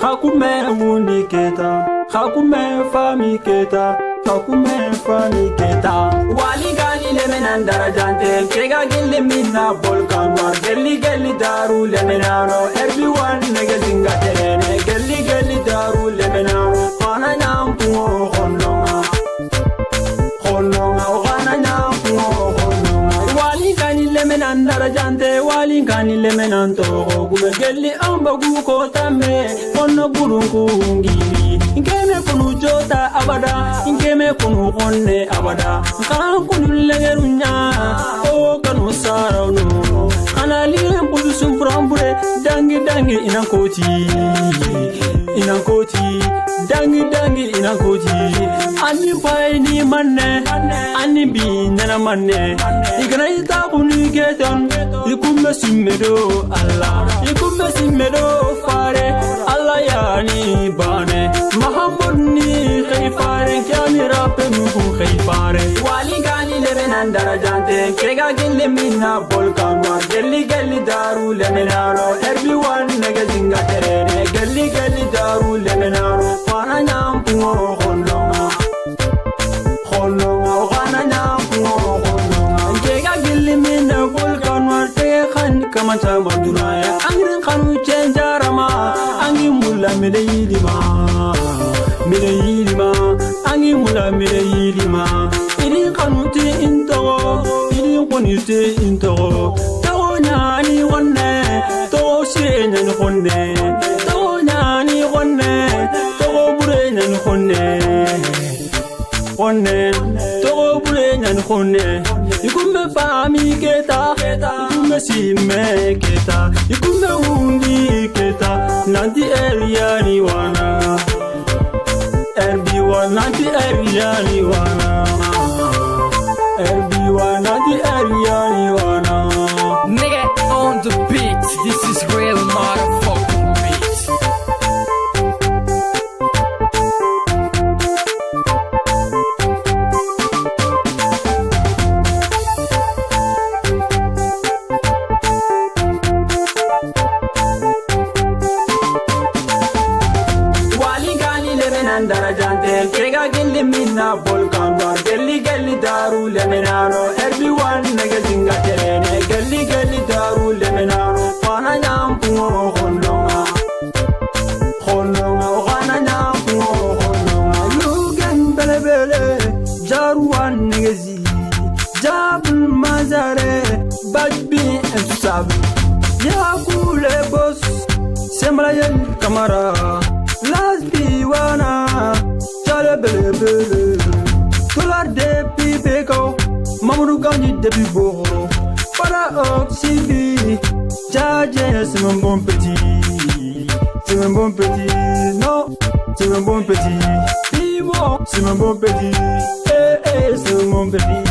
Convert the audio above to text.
Hakume wundi keta, hakume fami keta, hakume fami keta. Wali gani lemenan darajante, kega gilli minna bolkan war. Gelli gelli daru lemenano, everyone nege zinga terene. Gelli gelli daru lemenano, wana nyampungo hononga, hononga, wana nyampungo hononga. Wali gani lemenan darajante, wali gani lemenan toho. Gume gelli amba gu ko tame. Kono burungu ngiri Nkeme kunu jota abada Nkeme kunu onne abada Kan kunu legerunya O kanu sarauno Kana liye mpudu sumprambure Dangi dangi inankoti Inankoti Dangi dangi inankoti Ani pai ni manne Ani bi nana manne Ikana ita kunu geton Ikume simmedo Allah Ikume simmedo fare Allah yani bane Mahamud ni khayfare Kyani rape nuku khayfare Wali gani lemenan darajante Kega gilli minna bolkan war Gelli gelli daru lemenano Everyone nege zinga terene Gelli gelli daru lemenano Wana nyampungo hononga Hononga wana nyampungo hononga Kega gilli minna bolkan war Tege khan kamanta madunaya Angrin khanu chenjarama Angi mula mileyilima Mileyilima Angi mula mileyilima Ili kanuti intogo Ili konite intogo Tago nyani wane Togo sire nyani kone Tago nyani wane Togo bure nyani kone Kone Togo bure nyani kone Ikume fami keta Ikume sime keta Ikume undi keta Nanti eriani wana Erbiwa nanti eriani wana Erbiwa nanti eriani wana Nigga on the beat, this is real motherfucking beat. Darajante kega gilli minna bolkan war gelli gelli daru lemenano everyone nege zinga terene gelli gelli daru lemenano wana nyampungo hononga hononga wana nyampungo hononga lugen belebele jarwan nege zi jabul mazare bajbi entusab ya kule boss sembla yel kamara Lasbi wana Chale bele bele Tola depi beko Mamoudou ganyi depi boro Para oksibi Jaje c'est mon bon petit C'est mon bon petit Non c'est mon bon petit Vivo c'est mon bon petit Eh eh c'est mon petit